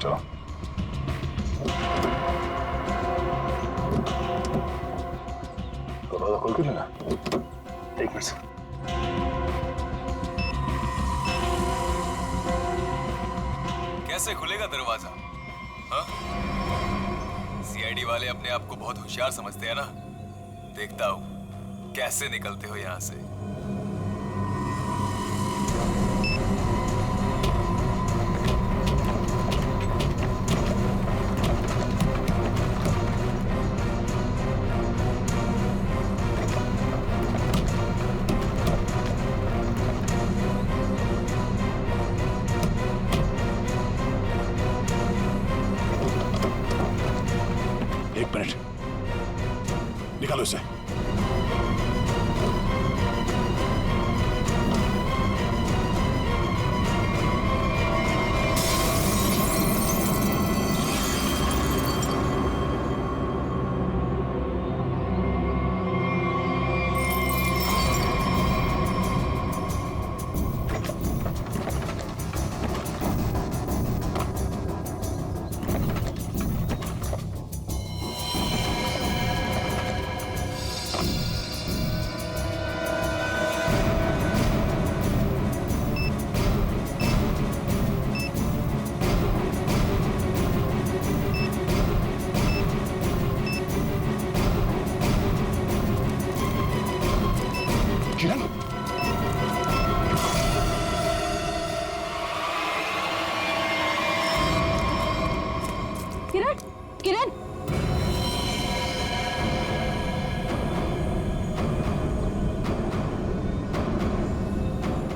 चलो। दरवाजा खोल के लेना। एक मिनट से। कैसे खुलेगा दरवाजा? हाँ? सीआईडी वाले अपने आप को बहुत होशियार समझते हैं ना। देखता हूं कैसे निकलते हो यहां से। एक मिनट, निकालो इसे। किरण, किरण, किरण,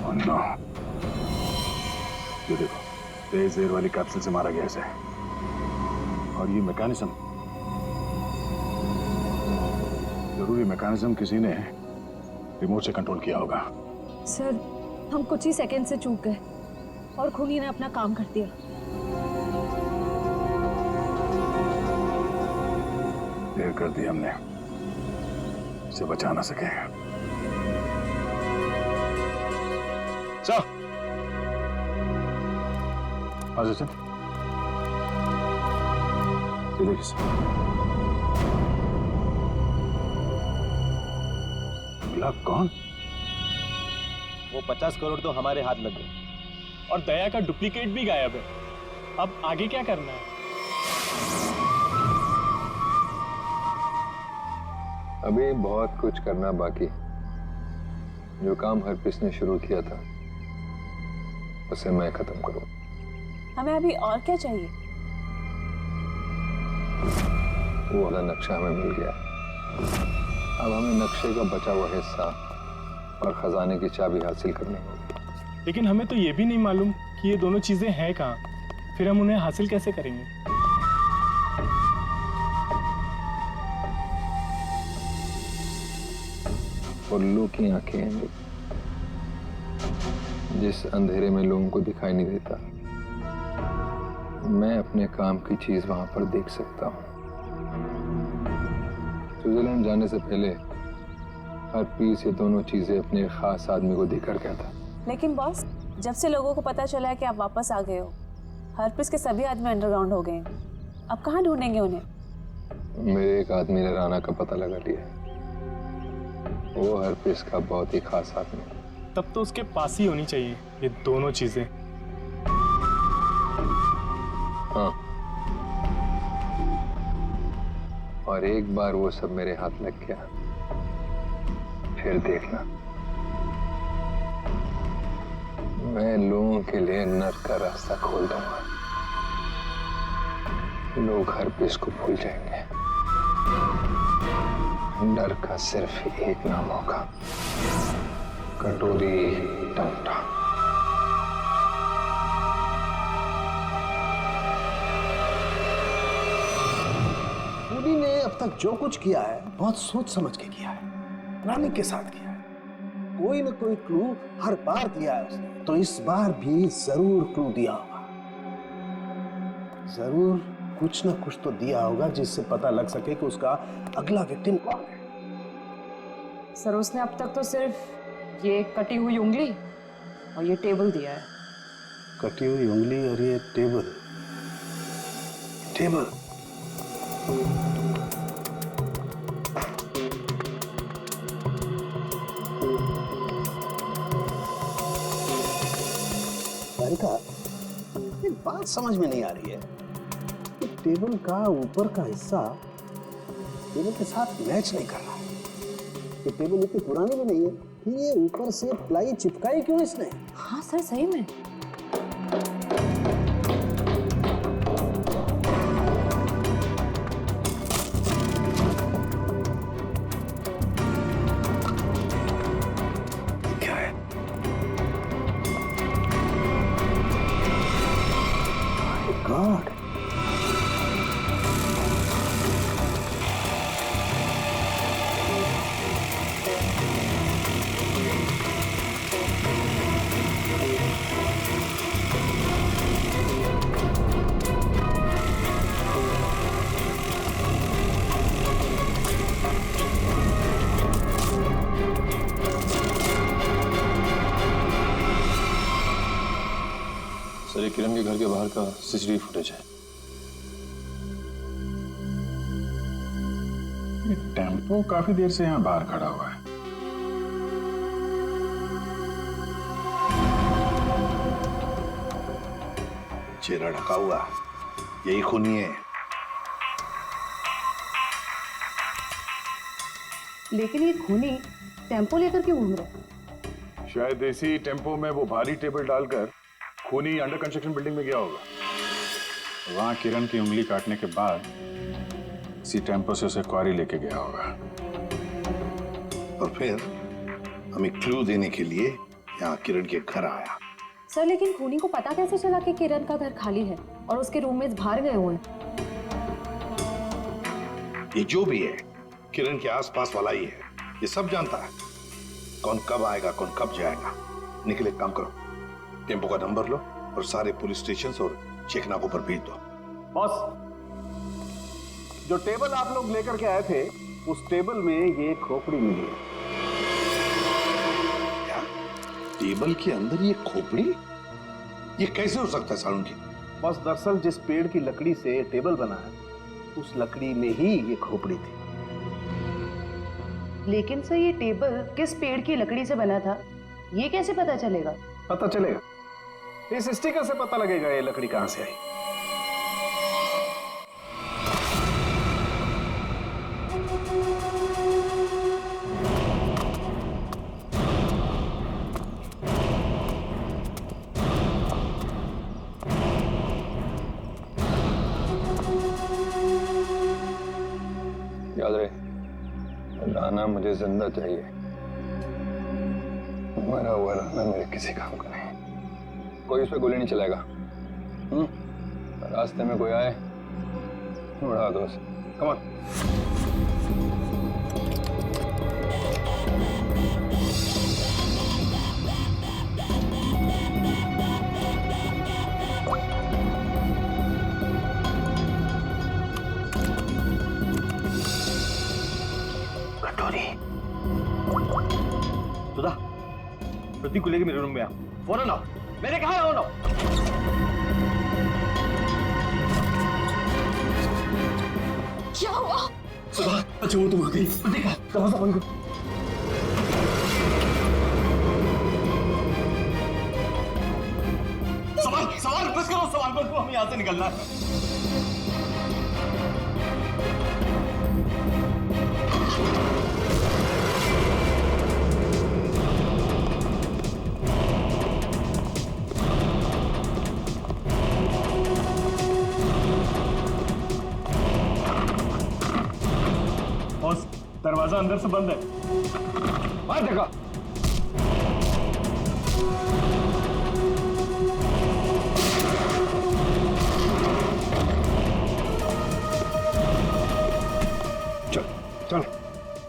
अन्ना, ये देखो, तेज एयर वाली कैप्सूल से मारा गया इसे। और ये मैकेनिज्म, जरूरी मैकेनिज्म किसी ने रिमोट से कंट्रोल किया होगा। सर हम कुछ ही सेकंड से चूक गए और खूनी ने अपना काम कर दिया। देर कर दी हमने, इसे बचा ना सके। सर, सीधे कौन? वो 50 करोड़ तो हमारे हाथ लग गए और दया का डुप्लीकेट भी गायब है। अब आगे क्या करना है? अभी बहुत कुछ करना बाकी। जो काम हरप्रीत ने शुरू किया था उसे मैं खत्म करूं। हमें अभी और क्या चाहिए? वो वाला नक्शा हमें मिल गया। अब हमें नक्शे का बचा हुआ हिस्सा और खजाने की चाबी हासिल करनी होगी। लेकिन हमें तो ये भी नहीं मालूम कि ये दोनों चीजें हैं कहाँ। फिर हम उन्हें हासिल कैसे करेंगे? उल्लू की आंखें हैं जिस अंधेरे में लोगों को दिखाई नहीं देता, मैं अपने काम की चीज वहां पर देख सकता हूँ। स्विट्जरलैंड जाने से पहले हरप्रीत ये दोनों चीजें अपने एक खास आदमी को देकर गया था। लेकिन बॉस, जब से लोगों को पता चला है कि आप वापस आ गए हो, हरप्रीत के सभी आदमी अंडरग्राउंड हो गए हैं। अब कहाँ ढूंढेंगे उन्हें? मेरे एक आदमी ने राना का पता लगा लिया। वो हरप्रीत का बहुत ही खास आदमी है। तब तो उसके पास ही होनी चाहिए ये दोनों चीजें। हाँ, और एक बार वो सब मेरे हाथ लग गया, फिर देखना मैं लोगों के लिए नर्क का रास्ता खोल दूंगा। लोग हरप्रीत को भूल जाएंगे। डर का सिर्फ एक नाम होगा, कटोरी टमटा। खूनी ने अब तक जो कुछ किया है बहुत सोच समझ के किया है, प्लानिंग के साथ किया है। कोई न कोई क्लू हर बार दिया है उसने, तो इस बार भी जरूर क्लू दिया होगा। जरूर कुछ न कुछ तो दिया होगा जिससे पता लग सके कि उसका अगला विक्टिम कौन है। सर उसने अब तक तो सिर्फ ये कटी हुई उंगली और ये टेबल दिया है। कटी हुई उंगली और ये टेबल, टेबल। सारिका, ये बात समझ में नहीं आ रही है कि टेबल का ऊपर का हिस्सा टेबल के साथ मैच नहीं कर रहा। ये टेबल इतनी पुरानी भी नहीं है, फिर ये ऊपर से प्लाई चिपकाई क्यों इसने? हाँ सर, सही में। क्या है? गॉड, सर, ये किरण के घर के बाहर का सीसीटीवी फुटेज है। ये टेम्पो काफी देर से यहाँ बाहर खड़ा हुआ है। चेहरा ढका हुआ, यही खूनी है। लेकिन ये खूनी टेम्पो लेकर क्यों घूम रहा है? शायद इसी टेम्पो में वो भारी टेबल डालकर खूनी अंडर कंस्ट्रक्शन बिल्डिंग में गया होगा। वहां किरण की उंगली काटने के बाद इसी टेम्पो से उसे क्वारी लेके गया होगा। और फिर हमें क्लू देने के लिए यहाँ किरण के घर आया। सर, लेकिन खूनी को पता कैसे चला कि किरण का घर खाली है और उसके रूममेट्स बाहर गए हुए हैं? ये जो भी है, किरण के आसपास वाला ही है। ये सब जानता है कौन कब आएगा, कौन कब जाएगा। निकले, काम करो, टेम्पो का नंबर लो और सारे पुलिस स्टेशन और चेकनाकों पर भेज दो। बॉस, जो टेबल आप लोग लेकर के आए थे, उस टेबल में ये खोपड़ी मिली है। क्या? टेबल के अंदर ये खोपड़ी? ये कैसे हो सकता है सालुंकी? बस, दरअसल जिस पेड़ की लकड़ी से टेबल बना है, उस लकड़ी में ही ये खोपड़ी थी। लेकिन सर, ये टेबल किस पेड़ की लकड़ी से बना था, ये कैसे पता चलेगा? पता चलेगा, इस स्टिकर से पता लगेगा ये लकड़ी कहां से आई। याद रहे, राना मुझे जिंदा चाहिए। मरा हुआ राना मेरे किसी काम का नहीं। कोई उस पर गोली नहीं चलाएगा। रास्ते में कोई आए, उड़ा दो उसे। Come on. सुधा, प्रतीक को लेके मेरे रूम में आ। फोन ना, मैंने कहा है ना। क्या हुआ? सुधा, अच्छा वो तुम आ गई। देखा, दरवाजा बंद करो। सवाल बस करो, सवाल बस करो, हमें यहाँ से निकलना है। दरवाजा अंदर से बंद है। बाहर देखा। चल चल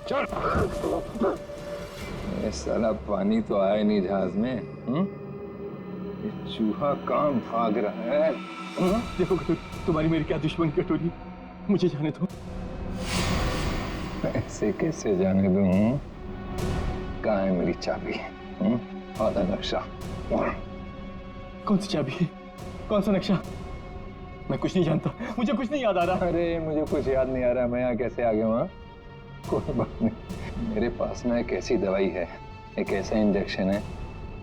चल। ये साला पानी तो आया नहीं जहाज में। ये चूहा कहाँ भाग रहा है? देखो, तुम्हारी मेरी क्या दुश्मन कटोरी, मुझे जाने दो। ऐसे कैसे जाने दूं? कहाँ है मेरी चाबी? आधा नक्शा। कौन सी चाबी? कौन सा नक्शा? मैं कुछ नहीं जानता, मुझे कुछ नहीं याद आ रहा। अरे मुझे कुछ याद नहीं आ रहा, मैं यहाँ कैसे आ गया वहाँ? कोई बात नहीं, मेरे पास ना एक ऐसी दवाई है, एक ऐसा इंजेक्शन है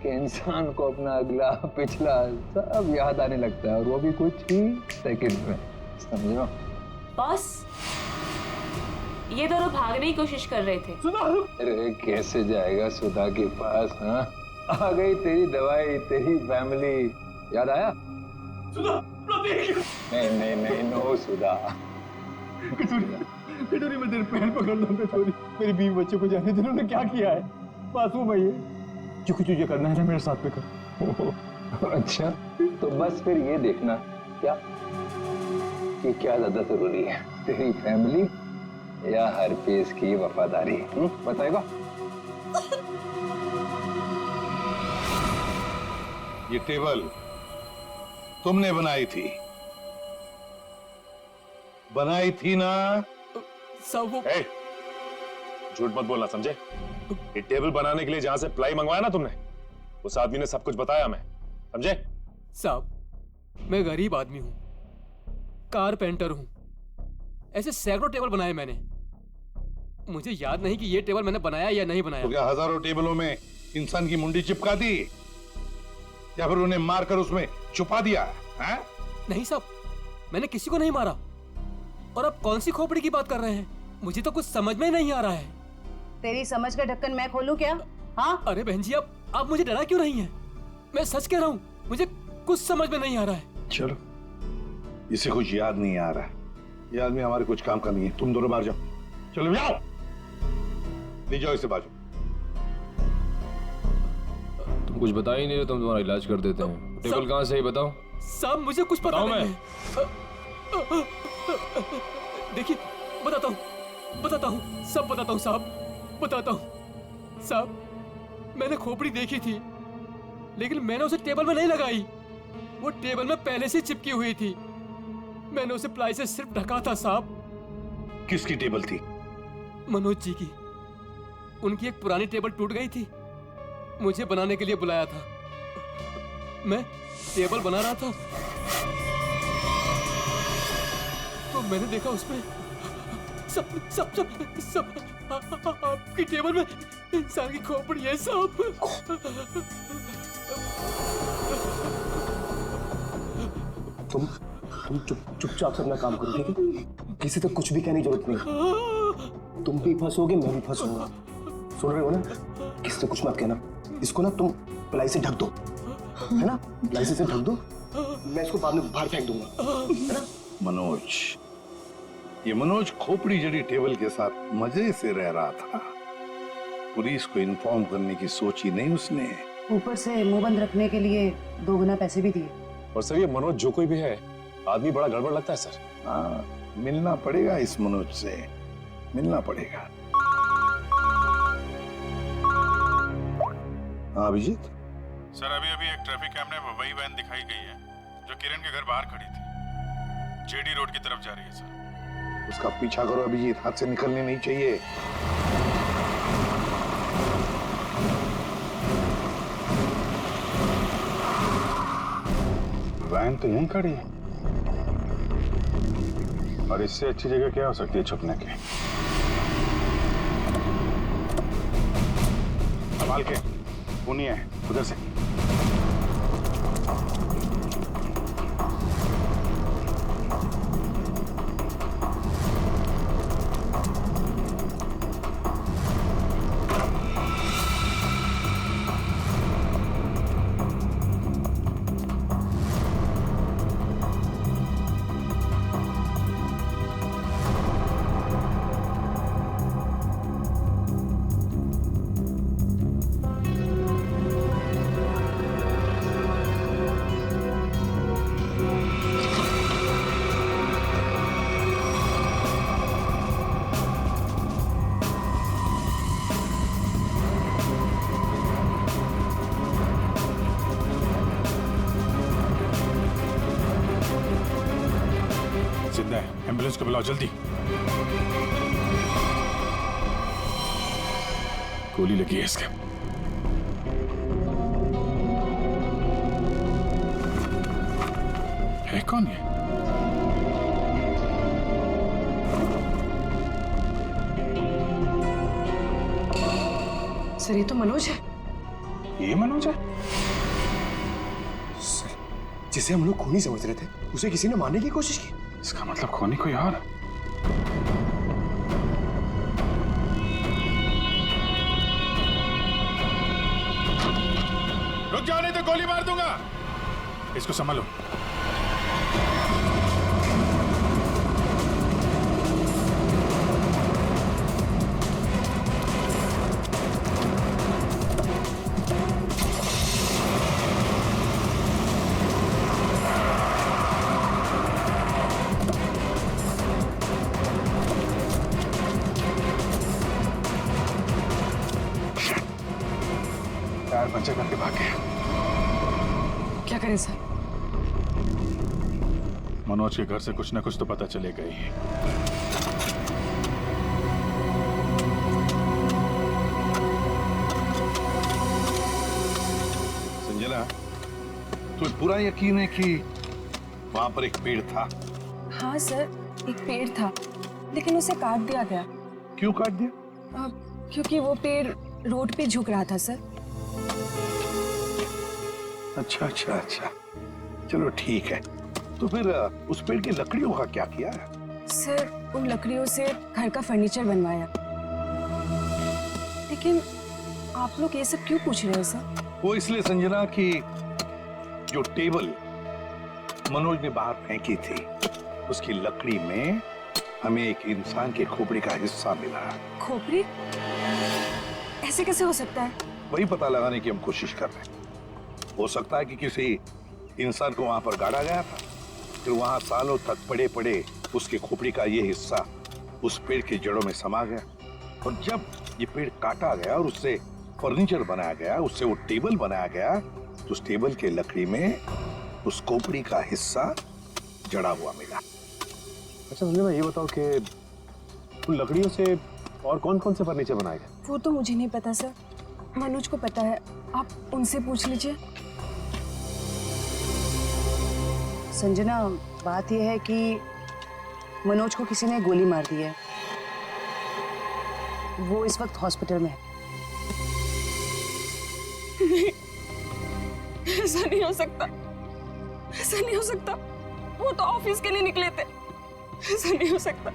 कि इंसान को अपना अगला पिछला सब याद आने लगता है, और वो भी कुछ ही सेकंड में, समझो? बॉस, ये दोनों भागने की कोशिश कर रहे थे। अरे कैसे जाएगा सुधा के पास? हाँ, आ गई तेरी दवाई, तेरी फैमिली, याद आया? सुधा, नहीं नहीं नहीं, नो सुधा। कटोरी में तेरे पैर पकड़ लो कटोरी, मेरी बीवी बच्चों को जाने दे, उन्होंने क्या किया है? मासूम है ये, जो कुछ तुझे करना है ना मेरे साथ में कर। अच्छा, तो बस फिर ये देखना क्या कि क्या ज्यादा जरूरी है, तेरी फैमिली या हरपेश की वफादारी? बताएगा? ये टेबल तुमने बनाई थी ना? सब वो ए, झूठ मत बोलना, समझे? ये टेबल बनाने के लिए जहां से प्लाई मंगवाया ना तुमने, उस आदमी ने सब कुछ बताया, मैं समझे? साहब, मैं गरीब आदमी हूं, कारपेंटर हूं, ऐसे सैकड़ों टेबल बनाए मैंने, मुझे याद नहीं कि ये टेबल मैंने बनाया या नहीं बनाया। तो क्या हजारों टेबलों में इंसान की मुंडी चिपका दी या फिर उन्हें मारकर उसमें छुपा दिया है? नहीं साहब, मैंने किसी को नहीं मारा। और आप कौन सी खोपड़ी की बात कर रहे हैं? मुझे तो कुछ समझ में नहीं आ रहा है। तेरी समझ का ढक्कन मैं खोलूं क्या? हाँ? अरे बहन जी, आप मुझे डरा क्यों नहीं है? मैं सच कह रहा हूँ, मुझे कुछ समझ में नहीं आ रहा है। चलो, इसे कुछ याद नहीं आ रहा, ये आदमी हमारे कुछ काम का नहीं है, तुम दोनों बाहर जाओ। चलो जाओ, ले जाओ इसे बाजू। तुम कुछ बता ही नहीं रहे, तुम तुम्हारा इलाज कर देते हैं। टेबल कहाँ से ही बताओ। साहब मुझे कुछ पता नहीं है। देखिए, बताता हूँ, सब बताता हूँ साहब, बताता हूँ। साहब, मैंने खोपड़ी देखी थी, लेकिन मैंने उसे टेबल में नहीं लगाई, वो टेबल में पहले से चिपकी हुई थी। मैंने उसे प्लाई से सिर्फ ढका था साहब। किसकी टेबल थी? मनोज जी की। उनकी एक पुरानी टेबल टूट गई थी, मुझे बनाने के लिए बुलाया था। मैं टेबल बना रहा था तो मैंने देखा उसमें सब आपकी टेबल में इंसान की खोपड़ी है साहब। तुम चुपचाप से अपना काम करो, ठीक है? किसी तक कुछ भी कहने की जरूरत नहीं। तुम भी फंसोगे, मैं भी फंसूंगा। सुन रहे हो ना? किसी से कुछ मत कहना। इसको ना तुम प्लाई से ढक दो, है ना? प्लाई से ढक दो, मैं इसको बाद में बाहर फेंक दूंगा, है ना? मनोज, ये मनोज खोपड़ी जड़ी टेबल के साथ मजे से रह रहा था, पुलिस को इन्फॉर्म करने की सोची नहीं उसने। ऊपर से मुंह बंद रखने के लिए 2 गुना पैसे भी दिए। और सर, ये मनोज जो कोई भी है, आदमी बड़ा गड़बड़ लगता है सर। हाँ, मिलना पड़ेगा इस मनोज से, मिलना पड़ेगा। हाँ अभिजीत सर, अभी एक ट्रैफिक कैमरे में वही वैन दिखाई गई है जो किरण के घर बाहर खड़ी थी, जेडी रोड की तरफ जा रही है सर। उसका पीछा करो अभिजीत, हाथ से निकलने नहीं चाहिए। वैन तो यहीं खड़ी है, और इससे अच्छी जगह क्या हो सकती है छुपने की? संभाल के, सुनिए उधर से। एम्बुलेंस को बुलाओ जल्दी। गोली लगी है इसके। है कौन ये? सर ये तो मनोज है। ये मनोज है? सर जिसे हम लोग खूनी समझ रहे थे उसे किसी ने मारने की कोशिश की। इसका मतलब खूनी कोई और है। रुक जाओ नहीं तो गोली मार दूंगा। इसको संभालो। टायर पंचर करके भाग गया। क्या करें सर? मनोज के घर से कुछ ना कुछ तो पता चलेगा ही। संजना, तुम्हें पूरा यकीन है कि वहां पर एक पेड़ था? हाँ सर, एक पेड़ था लेकिन उसे काट दिया गया। क्यों काट दिया? क्योंकि वो पेड़ रोड पे झुक रहा था सर। अच्छा अच्छा अच्छा, चलो ठीक है। तो फिर उस पेड़ की लकड़ियों का क्या किया है? सर उन लकड़ियों से घर का फर्नीचर बनवाया। लेकिन आप लोग ये सब क्यों पूछ रहे हैं सर? वो इसलिए संजना कि जो टेबल मनोज ने बाहर फेंकी थी उसकी लकड़ी में हमें एक इंसान के खोपड़ी का हिस्सा मिला। खोपड़ी? ऐसे कैसे हो सकता है? वही पता लगाने की हम कोशिश कर रहे हैं। हो सकता है कि किसी इंसान को वहां पर गाड़ा गया था, फिर वहां सालों तक पड़े पड़े उसके खोपड़ी का ये हिस्सा उस पेड़ की जड़ों में समा गया, और जब ये पेड़ काटा गया और उससे फर्नीचर बनाया गया, उससे वो टेबल बनाया गया, तो उस टेबल के लकड़ी में उस खोपड़ी का हिस्सा जड़ा हुआ मिला। अच्छा संजय, ये बताओ कि उन लकड़ियों से और कौन कौन से फर्नीचर बनाए गए? वो तो मुझे नहीं पता सर, मनोज को पता है, आप उनसे पूछ लीजिए। संजना, बात यह है कि मनोज को किसी ने गोली मार दी है। वो इस वक्त हॉस्पिटल में है। नहीं, ऐसा नहीं हो सकता, ऐसा नहीं हो सकता। वो तो ऑफिस के लिए निकले थे। ऐसा नहीं हो सकता।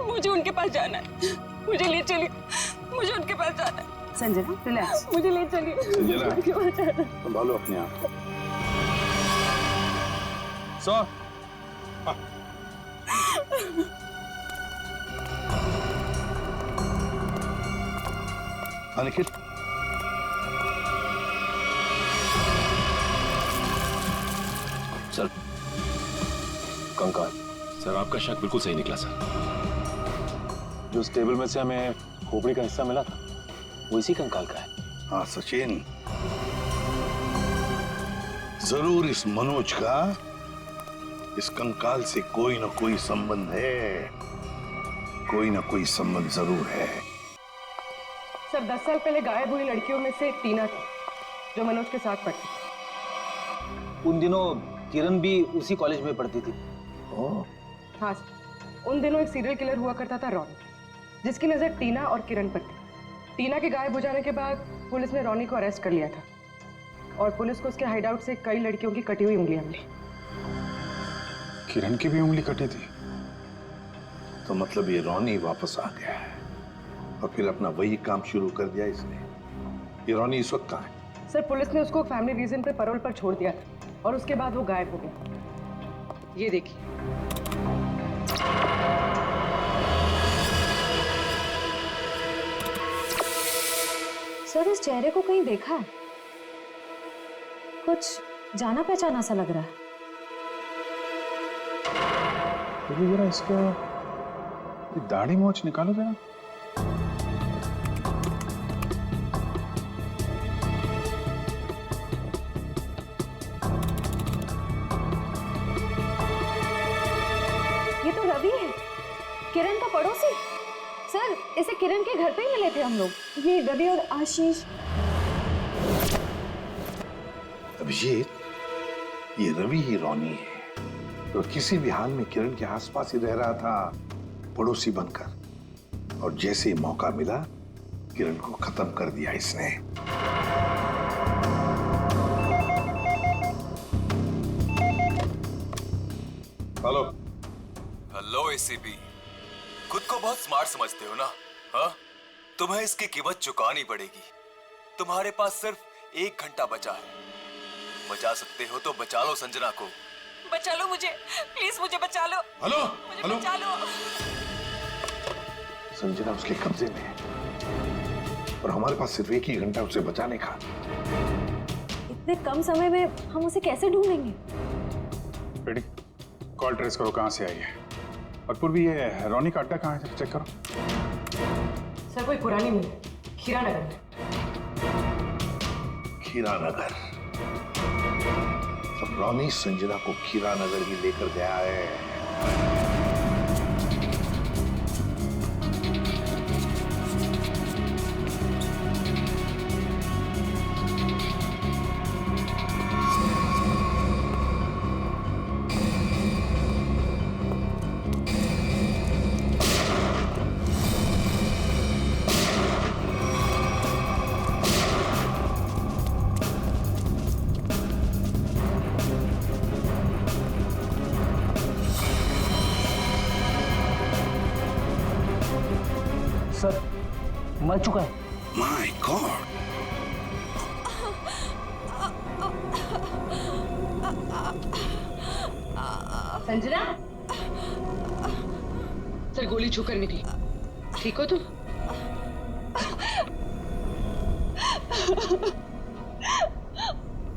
मुझे उनके पास जाना है, मुझे ले चलिए, मुझे उनके पास जाना है। संजना रिलैक्स, मुझे ले चलिए, संजना, उनके पास जाना है। संभालो अपने आप को। सर निखिल, सर कंकाल। सर आपका शक बिल्कुल सही निकला सर। जो उस टेबल में से हमें खोपड़ी का हिस्सा मिला था वो इसी कंकाल का है। हाँ सचिन, जरूर इस मनोज का इस कंकाल से कोई ना कोई संबंध है, कोई ना कोई संबंध जरूर है। सर 10 साल पहले गायब हुई लड़कियों में से एक टीना थी जो मनोज के साथ पढ़ती थी। उन दिनों किरण भी उसी कॉलेज में पढ़ती थी। हाँ सर, उन दिनों एक सीरियल किलर हुआ करता था रॉनी, जिसकी नजर टीना और किरण पर थी। टीना के गायब हो जाने के बाद पुलिस ने रॉनी को अरेस्ट कर लिया था और पुलिस को उसके हाइडआउट से कई लड़कियों की कटी हुई उंगलियां मिली। किरण की भी उंगली कटी थी? तो मतलब ये रॉनी वापस आ गया है और फिर अपना वही काम शुरू कर दिया इसने। ये रॉनी इस वक्त कहाँ है? सर पुलिस ने उसको फैमिली रीजन पे पैरोल पर छोड़ दिया था और उसके बाद वो गायब हो गया। ये देखिए। सर इस चेहरे को कहीं देखा है? कुछ जाना पहचाना सा लग रहा है। तो जरा इसका दाढ़ी मोछ निकालो जरा। ये तो रवि है, किरण का पड़ोसी। सर इसे किरण के घर पे ही मिले थे हम लोग। ये रवि और आशीष। अभिजीत, ये रवि ही रॉनी है तो किसी भी हाल में किरण के आसपास ही रह रहा था, पड़ोसी बनकर, और जैसे ही मौका मिला किरण को खत्म कर दिया इसने। हेलो हेलो एसीपी, खुद को बहुत स्मार्ट समझते हो ना? हाँ, तुम्हें इसकी कीमत चुकानी पड़ेगी। तुम्हारे पास सिर्फ 1 घंटा बचा है। बचा सकते हो तो बचा लो संजना को। बचा लो मुझे, प्लीज मुझे बचा लो। हेलो मुझे हेलो, बचा लो। संजना उसके कब्जे में है और हमारे पास सिर्फ 1 ही घंटा उसे बचाने का। इतने कम समय में हम उसे कैसे ढूंढेंगे? बेटी, कॉल ट्रेस करो कहाँ से आई है। और पूर्वी, ये रोनी का अड्डा कहाँ है, चेक करो। सर कोई पुरानी मिल, खीरानगर में। खीरानगर? तो रोनी संजना को खीरानगर ही लेकर गया है। सर मर चुका है। My God! संजना, सर गोली छूकर निकली। ठीक हो तुम?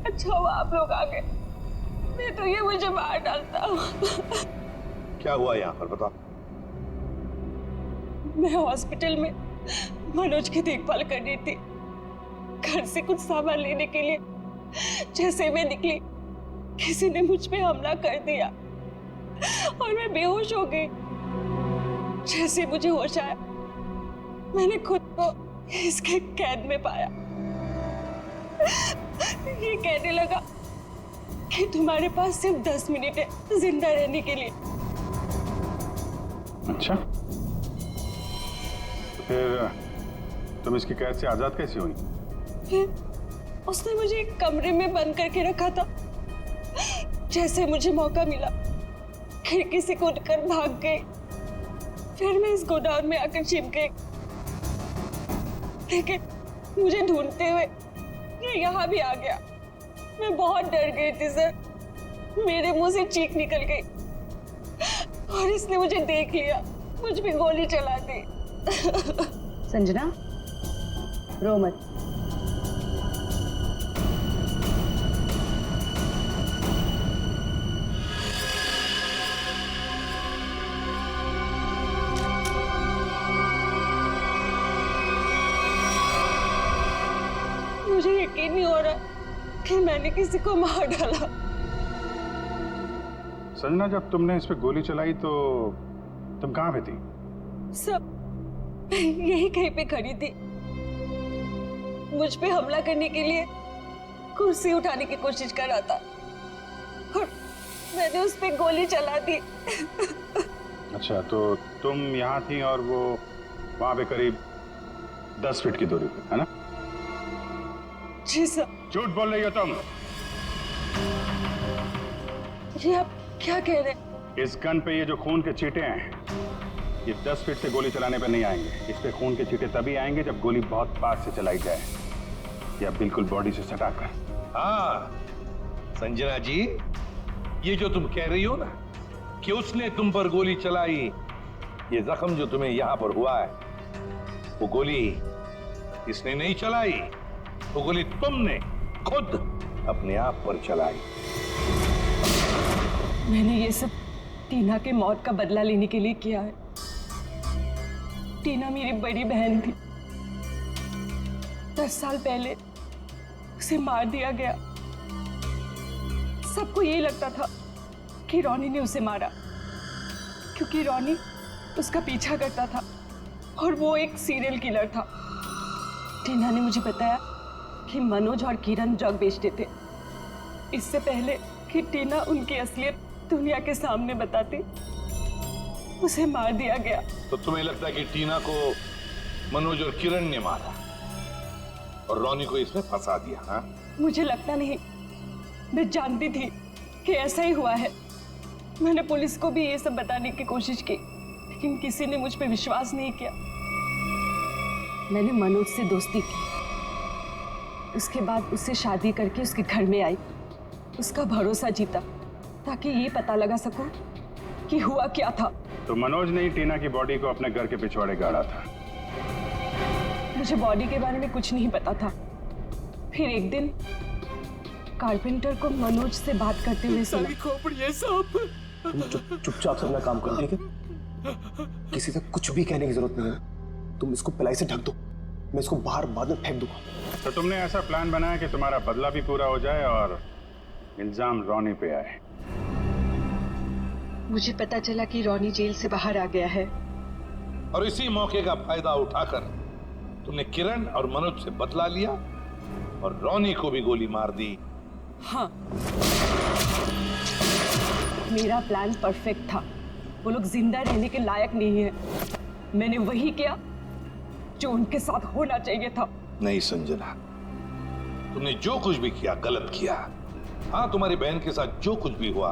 अच्छा हुआ आप लोग आ गए, नहीं तो ये मुझे मार डालता। क्या हुआ यहाँ पर, बताओ। मैं हॉस्पिटल में मनोज की देखभाल कर रही थी। घर से कुछ सामान लेने के लिए जैसे मैं निकली, किसी ने मुझ पे हमला कर दिया और मैं बेहोश हो गई। जैसे मुझे होश आया, मैंने खुद को इसके कैद में पाया। ये कहने लगा कि तुम्हारे पास सिर्फ 10 मिनट है जिंदा रहने के लिए। अच्छा, फिर तुम इसकी कैद से आजाद कैसे हुई? फिर उसने मुझे एक कमरे में बंद करके रखा था। जैसे मुझे मौका मिला, खिड़की से कूदकर भाग गई। फिर मैं इस गोदाम में आकर छिप गई, लेकिन मुझे ढूंढते हुए ये यहाँ भी आ गया। मैं बहुत डर गई थी सर, मेरे मुंह से चीख निकल गई और इसने मुझे देख लिया, मुझ पे गोली चला दी। संजना, रो मत। मुझे यकीन नहीं हो रहा कि मैंने किसी को मार डाला। संजना, जब तुमने इस पे गोली चलाई तो तुम कहाँ पे थी? सब यही कहीं पे खड़ी थी। मुझ पे हमला करने के लिए कुर्सी उठाने की कोशिश कर रहा था और मैंने उस पे गोली चला दी। अच्छा, तो तुम यहाँ थी और वो वहां पे करीब 10 फीट की दूरी पे, है ना? जी सर। झूठ बोल रही हो तुम। ये आप क्या कह रहे हैं? इस गन पे ये जो खून के छींटे हैं, ये 10 फीट से गोली चलाने पे नहीं आएंगे। इस पे खून के छींटे तभी आएंगे जब गोली बहुत पास से चलाई जाए या बिल्कुल बॉडी से सटाकर। हाँ संजना जी, ये जो तुम कह रही हो ना कि उसने तुम पर गोली चलाई, ये जख्म जो तुम्हें यहां पर हुआ है, वो गोली इसने नहीं चलाई, वो गोली तुमने खुद अपने आप पर चलाई। मैंने ये सब टीना के मौत का बदला लेने के लिए किया है। टीना मेरी बड़ी बहन थी। 10 साल पहले उसे मार दिया गया। सबको यही लगता था कि रोनी ने उसे मारा, क्योंकि रोनी उसका पीछा करता था और वो एक सीरियल किलर था। टीना ने मुझे बताया कि मनोज और किरण ड्रग बेचते थे। इससे पहले कि टीना उनकी असलियत दुनिया के सामने बताती, उसे मार दिया गया। तो तुम्हें लगता है कि टीना को मनोज और किरण ने मारा और रॉनी को इसमें फंसा दिया। हाँ, मुझे लगता नहीं, मैं जानती थी कि ऐसा ही हुआ है। मैंने पुलिस को भी ये सब बताने की कोशिश की, लेकिन किसी ने मुझ पे विश्वास नहीं किया। मैंने मनोज से दोस्ती की, उसके बाद उससे शादी करके उसके घर में आई, उसका भरोसा जीता ताकि ये पता लगा सकूं कि हुआ क्या था। तो मनोज ने ही टीना की बॉडी को अपने घर के पिछवाड़े गाड़ा था। मुझे बॉडी के बारे में कुछ नहीं पता था। फिर एक दिन कारपेंटर को मनोज से बात करते हुए सुना। खोपड़ी है साहब। तुम चुपचाप से अपना काम करो, ठीक है? किसी से कुछ भी कहने की जरूरत नहीं है। तुम इसको पिलाई से ढक दो, मैं इसको बाहर बाद में फेंक दूंगा। तो तुमने ऐसा प्लान बनाया कि तुम्हारा बदला भी पूरा हो जाए और इल्जाम रॉनी पे आए। मुझे पता चला कि रॉनी जेल से बाहर आ गया है, और इसी मौके का फायदा उठाकर तुमने किरण और मनोज से बदला लिया और रॉनी को भी गोली मार दी। हाँ, मेरा प्लान परफेक्ट था। वो लोग जिंदा रहने के लायक नहीं है। मैंने वही किया जो उनके साथ होना चाहिए था। नहीं संजना, तुमने जो कुछ भी किया गलत किया। हाँ, तुम्हारी बहन के साथ जो कुछ भी हुआ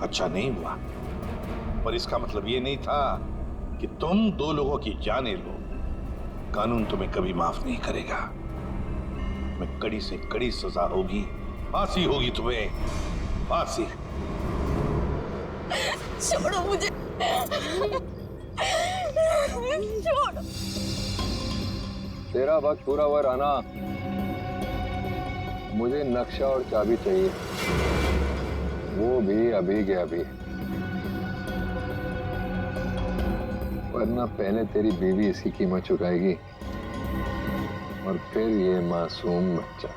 अच्छा नहीं हुआ, पर इसका मतलब ये नहीं था कि तुम दो लोगों की जानें लो। कानून तुम्हें कभी माफ नहीं करेगा। तुम्हें कड़ी से कड़ी सजा होगी, फांसी होगी तुम्हें, फांसी। छोड़ो मुझे, छोड़ो। तेरा वक्त पूरा हुआ राना, मुझे नक्शा और चाबी चाहिए, वो भी अभी के अभी, वरना पहले तेरी बीवी इसकी कीमत चुकाएगी और फिर ये मासूम बच्चा।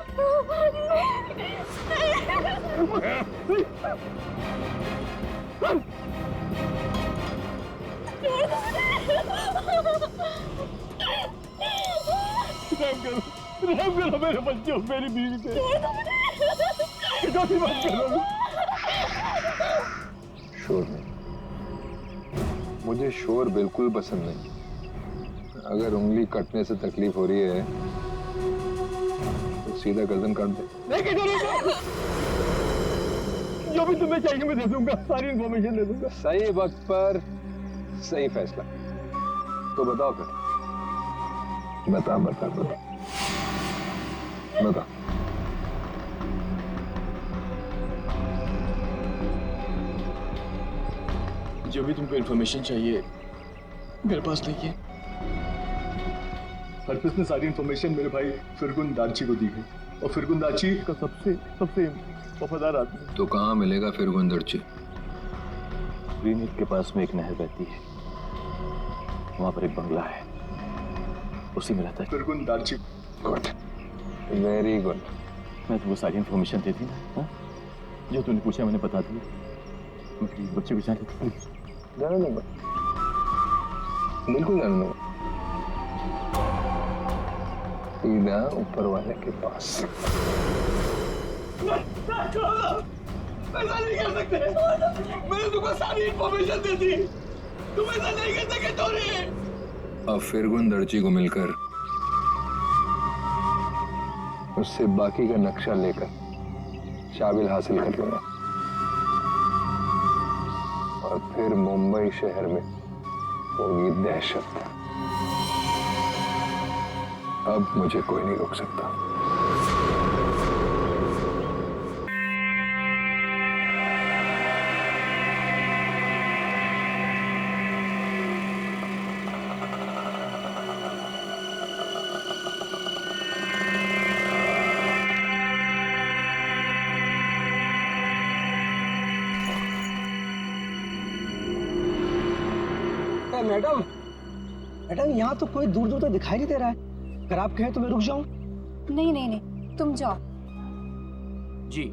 रहम करो मेरे बच्चों, मेरी बीवी पे। मत करो। शोर नहीं, मुझे शोर बिल्कुल पसंद नहीं। अगर उंगली कटने से तकलीफ हो रही है तो सीधा गर्दन काट दे। नहीं करूंगा, जो भी तुम्हें चाहिए मैं दे दूंगा, सारी इन्फॉर्मेशन दे दूंगा। सही वक्त पर सही फैसला। तो बताओ फिर, बता बता बता बता। जो भी तुमको इन्फॉर्मेशन चाहिए मेरे पास लेके। हरपिस ने सारी इन्फॉर्मेशन मेरे भाई फिरगुन दाची को दी है, और फिरगुन दाची का सबसे वफादार आदमी। तो कहाँ मिलेगा फिर गुंदरची? क्लिनिक के पास में एक नहर बहती है, वहां पर एक बंगला है, उसी में रहता है फिरगुन दाची। Good, very good. मैं तुमको सारी इन्फॉर्मेशन दे दी ना, हाँ? जो तूने पूछा मैंने बता दी। मैं बच्चे को जाने जाने दूंगा, बिल्कुल जाने दूंगा, सीधा ऊपर वाले के पास। ऐसा नहीं कर सकते, मैंने तुमको सारी इन्फॉर्मेशन दे दी, तुम ऐसा नहीं कर सकते टोनी। अब फिरगुन दर्जी को मिलकर उससे बाकी का नक्शा लेकर चाबिल हासिल कर लूंगा, और फिर मुंबई शहर में होगी दहशत। अब मुझे कोई नहीं रोक सकता। मैडम, मैडम यहाँ तो कोई दूर दूर तक दिखाई नहीं दे रहा है। अगर आप कहें तो मैं रुक जाऊं? नहीं नहीं नहीं, तुम जाओ। जी।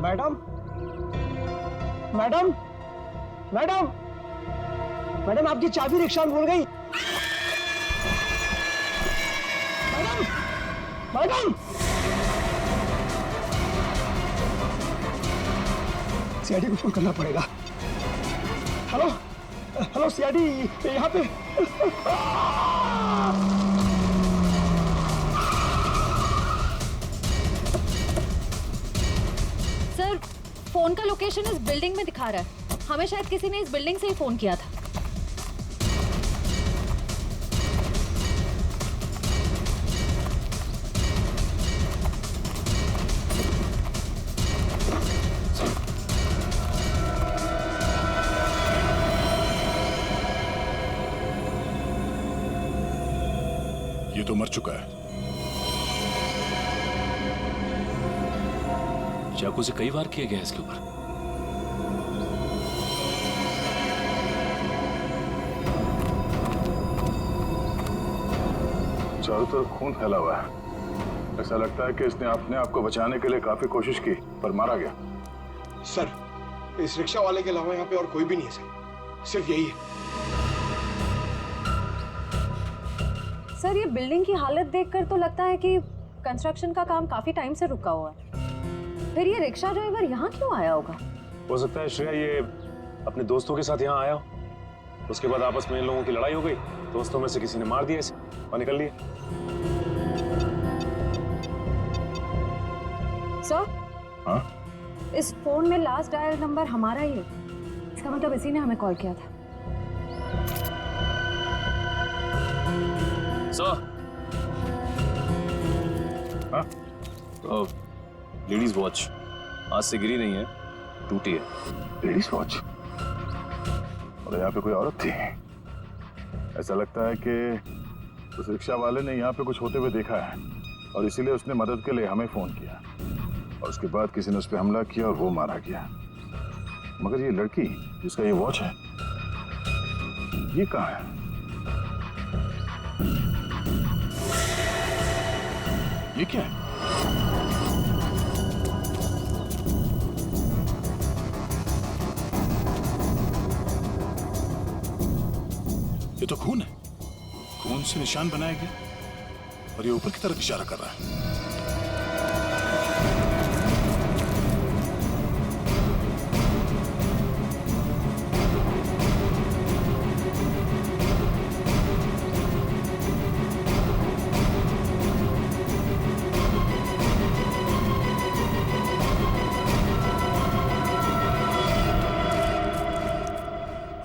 मैडम मैडम मैडम मैडम आपकी चाबी रिक्शा में भूल गई। मैडम मैडम सीआईडी को फोन करना पड़ेगा। हेलो हेलो सीआईडी यहाँ पे। सर फोन का लोकेशन इस बिल्डिंग में दिखा रहा है। हमें शायद किसी ने इस बिल्डिंग से ही फोन किया था। ये तो मर चुका है। चाकू से कई बार किया गया इसके ऊपर। चारों तरफ खून फैला हुआ है। ऐसा लगता है कि इसने अपने आप को बचाने के लिए काफी कोशिश की पर मारा गया। सर इस रिक्शा वाले के अलावा यहाँ पे और कोई भी नहीं है सर, सिर्फ यही है। सर ये बिल्डिंग की हालत देखकर तो लगता है कि कंस्ट्रक्शन का काम काफी टाइम से रुका हुआ है। फिर ये रिक्शा ड्राइवर यहाँ क्यों आया होगा? हो सकता है श्रेया ये अपने दोस्तों के साथ यहाँ आया हो। उसके बाद आपस में इन लोगों की लड़ाई हो गई। दोस्तों में से किसी ने मार दिया इसे और निकल लिए। सर हाँ? इस फोन में लास्ट डायल नंबर हमारा ही है। इसका मतलब इसी ने हमें कॉल किया था। हाँ? तो लेडीज वॉच आज से गिरी नहीं है, टूटी है। Ladies watch? और यहाँ पे कोई औरत थी? ऐसा लगता है कि उस रिक्शा वाले ने यहाँ पे कुछ होते हुए देखा है और इसीलिए उसने मदद के लिए हमें फोन किया और उसके बाद किसी ने उस पर हमला किया और वो मारा गया। मगर ये लड़की जिसका ये वॉच है, ये कहाँ है? ये क्या है? ये तो खून है। खून से निशान बनाया गया और ये ऊपर की तरफ इशारा कर रहा है।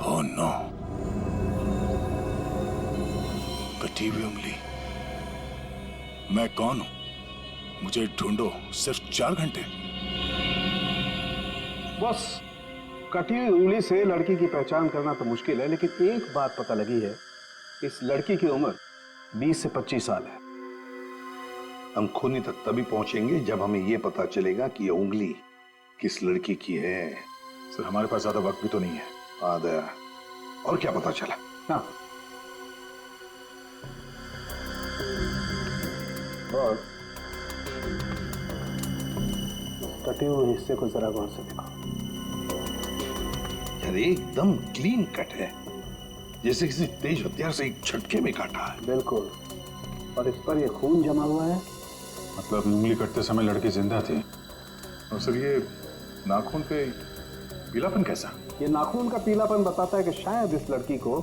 ओह नो, कटी हुई उंगली। मैं कौन हूं? मुझे ढूंढो सिर्फ 4 घंटे। बस कटी हुई उंगली से लड़की की पहचान करना तो मुश्किल है, लेकिन एक बात पता लगी है, इस लड़की की उम्र 20 से 25 साल है। हम खूनी तक तभी पहुंचेंगे जब हमें यह पता चलेगा कि यह उंगली किस लड़की की है। सर हमारे पास ज्यादा वक्त भी तो नहीं है। हाँ दया, और क्या पता चला? हाँ और कटे हुए हिस्से को जरा गौर से देखो। यार एकदम क्लीन कट है, जैसे किसी तेज हथियार से एक झटके में काटा है। बिल्कुल, और इस पर ये खून जमा हुआ है। मतलब उंगली कटते समय लड़की जिंदा थी। और सर ये नाखून पे पीलापन कैसा? ये नाखून का पीलापन बताता है कि शायद इस लड़की को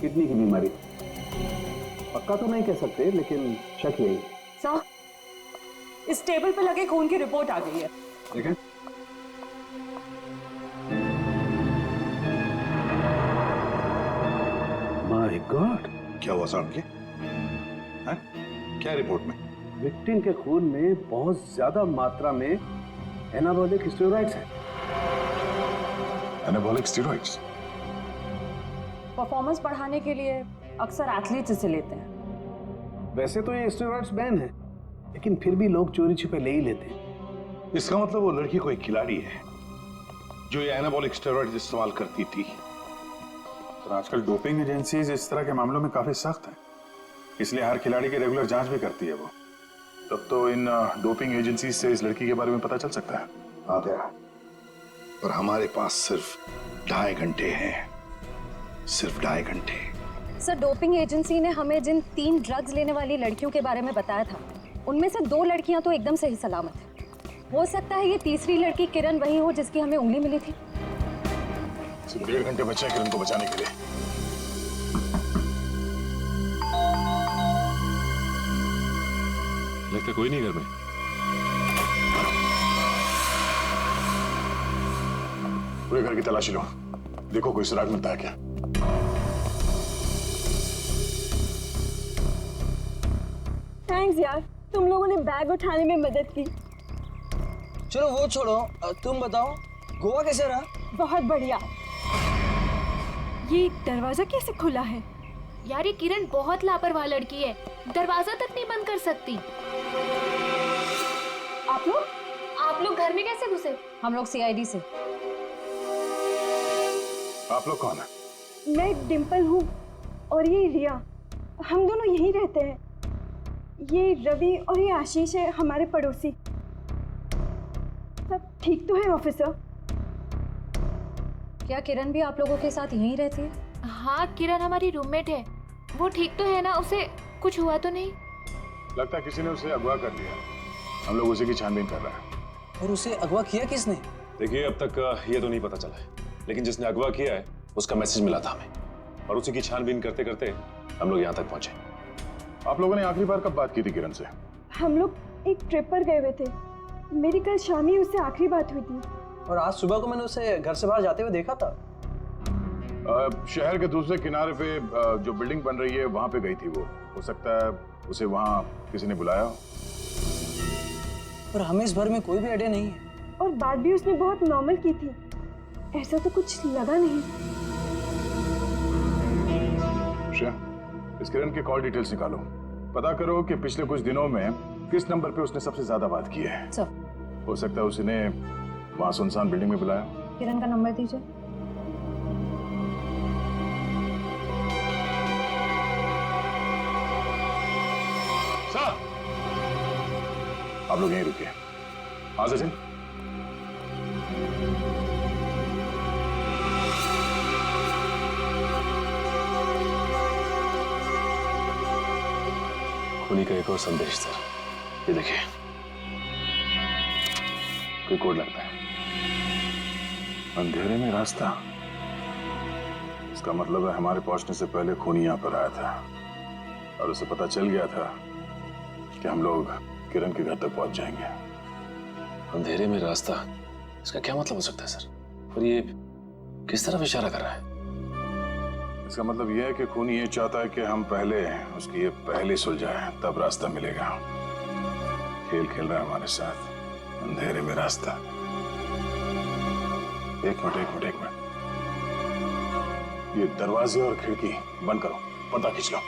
किडनी की बीमारी। पक्का तो नहीं कह सकते, लेकिन शक यही है। सर इस टेबल पे लगे खून की रिपोर्ट आ गई है। देखें। माय गॉड, क्या हुआ साहब के? क्या रिपोर्ट में? विक्टिम के खून में बहुत ज्यादा मात्रा में एनाबॉलिक स्टेरॉइड्स हैं। Anabolic steroids? परफॉर्मेंस बढ़ाने के लिए अक्सर एथलीट्स इसे लेते हैं। वैसे तो ये स्टेरॉइड्स बैन है, लेकिन फिर भी लोग चोरी छिपे ले ही लेते हैं। इसका मतलब वो लड़की कोई खिलाड़ी है जो ये एनाबॉलिक स्टेरॉइड्स इस्तेमाल करती थी। तो आजकल डोपिंग एजेंसीज इस तरह के मामलों में काफी सख्त हैं, इसलिए हर खिलाड़ी की रेगुलर जांच भी करती है वो। तब तो इन डोपिंग एजेंसीज से इस लड़की के बारे में पता चल सकता है। हाँ तेरा, पर हमारे पास सिर्फ 2.5 घंटे हैं, सिर्फ 2.5 घंटे। सर, डोपिंग एजेंसी ने हमें जिन 3 ड्रग्स लेने वाली लड़कियों के बारे में बताया था, उनमें से 2 लड़कियां तो एकदम सही सलामत है। हो सकता है ये तीसरी लड़की किरण वही हो जिसकी हमें उंगली मिली थी। सिर्फ 1.5 घंटे बचे हैं किरण को बचाने के लिए। लगता कोई नहीं घर में। पूरे घर की तलाशी लो, देखो कोई सुराग मिलता है क्या। थैंक्स यार, तुम लोगों ने बैग उठाने में मदद की। चलो वो छोड़ो, तुम बताओ गोवा कैसे रहा? बहुत बढ़िया। ये दरवाजा कैसे खुला है? यार ये किरण बहुत लापरवाह लड़की है, दरवाजा तक नहीं बंद कर सकती। आप लोग घर में कैसे घुसे? हम लोग सीआईडी से। आप लोग कौन है? मैं डिम्पल हूँ और ये रिया, हम दोनों यहीं रहते हैं। ये रवि और ये आशीष है हमारे पड़ोसी। सब ठीक तो है ऑफिसर? क्या किरण भी आप लोगों के साथ यहीं रहती है? हाँ, किरण हमारी रूममेट है। वो ठीक तो है ना? उसे कुछ हुआ तो नहीं? लगता है किसी ने उसे अगवा कर लिया। हम लोग उसी की छानबीन कर रहे हैं। और उसे अगवा किया किसने? देखिए अब तक ये तो नहीं पता चला है, लेकिन जिसने अगवा किया है उसका मैसेज मिला था हमें, और उसी की छानबीन करते करते हम लोग यहाँ तक पहुंचे। आप लोगों ने आखिरी बार कब बात की थी किरण से? हम लोग एक ट्रिप पर गए हुए थे। मेरी कल शाम ही उससे आखिरी बात हुई थी। और आज सुबह को मैंने उसे घर से बाहर जाते हुए देखा था। शहर के दूसरे किनारे पे जो बिल्डिंग बन रही है वहां पे गई थी वो। हो सकता है उसे वहां किसी ने बुलाया हो। पर हमें इस भर में कोई भी आइडिया नहीं है। और बात भी उसने बहुत नॉर्मल की थी, ऐसा तो कुछ लगा नहीं। इस किरण के कॉल डिटेल्स निकालो, पता करो कि पिछले कुछ दिनों में किस नंबर पे उसने सबसे ज्यादा बात की है। सर, हो सकता है उसने वहां सुनसान बिल्डिंग में बुलाया। किरण का नंबर दीजिए। सर, आप लोग यहीं रुकिए। हाँ सचिन। खूनी का एक और संदेश सर, ये देखिए। कोई कोड लगता है, अंधेरे में रास्ता। इसका मतलब है हमारे पहुंचने से पहले खूनी यहाँ पर आया था और उसे पता चल गया था कि हम लोग किरण के घर तक पहुंच जाएंगे। अंधेरे में रास्ता, इसका क्या मतलब हो सकता है सर? और ये किस तरफ इशारा कर रहा है? इसका मतलब यह है कि खूनी ये चाहता है कि हम पहले उसकी ये पहले सुलझाए, तब रास्ता मिलेगा। खेल खेल रहा है हमारे साथ, अंधेरे में रास्ता। एक मिनट, ये दरवाजे और खिड़की बंद करो, पर्दा खींच लो।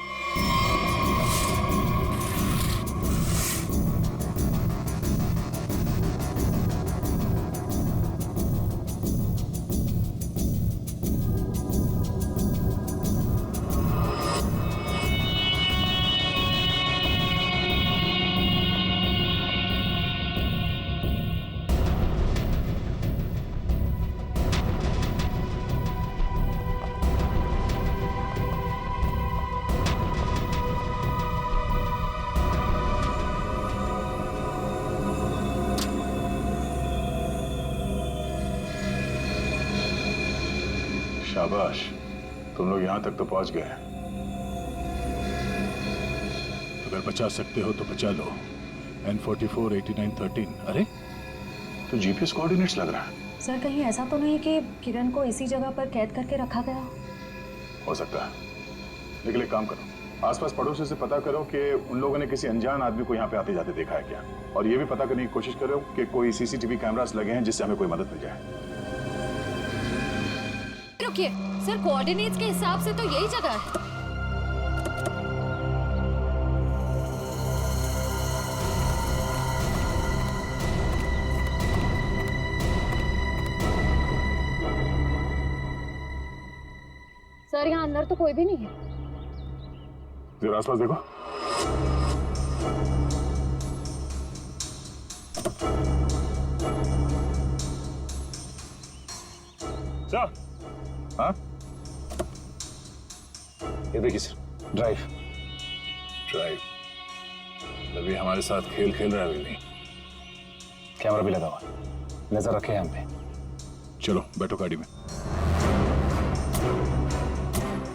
शाबाश, तुम लोग यहां तक तो पहुंच गए। अगर बचा सकते हो तो बचा लो। N44 8913। अरे तो जीपीएस कोऑर्डिनेट्स लग रहा है। सर, कहीं ऐसा तो नहीं कि किरण को इसी जगह पर कैद करके रखा गया? हो सकता है, लेकिन एक काम करो, आसपास पड़ोसी से पता करो कि उन लोगों ने किसी अनजान आदमी को यहाँ पे आते जाते देखा है क्या, और ये भी पता करने की कोशिश करो कि कोई सीसीटीवी कैमरास लगे हैं जिससे हमें कोई मदद मिल जाए। रुकिए सर, कोऑर्डिनेट्स के हिसाब से तो यही जगह है। सर, यहाँ अंदर तो कोई भी नहीं है। जरा आसपास देखो। सर। हाँ ये देखिए सर, ड्राइव। ड्राइव? अभी हमारे साथ खेल खेल रहा है अभी नहीं। कैमरा भी लगा हुआ, नजर रखे हैं हम पे। चलो बैठो गाड़ी में।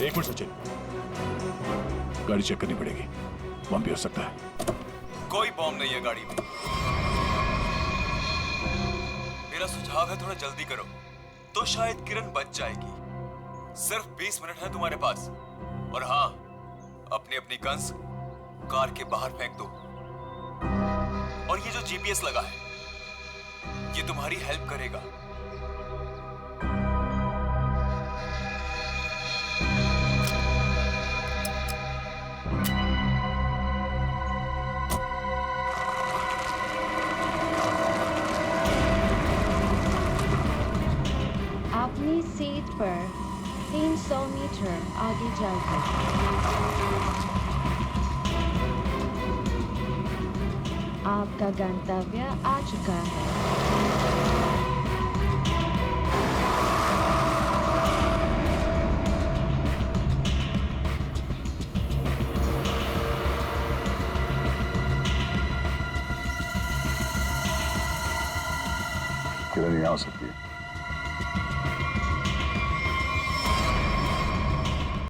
एक मिनट सचिन, गाड़ी चेक करनी पड़ेगी, बम भी हो सकता है। कोई बॉम्ब नहीं है गाड़ी में। मेरा सुझाव है थोड़ा जल्दी करो तो शायद किरण बच जाएगी। सिर्फ 20 मिनट है तुम्हारे पास। और हाँ, अपनी अपनी गन्स कार के बाहर फेंक दो। और ये जो जीपीएस लगा है, ये तुम्हारी हेल्प करेगा। अपनी सीट पर 300 मीटर आगे जाकर आपका गंतव्य आ चुका है। किरण यहाँ हो सकती है।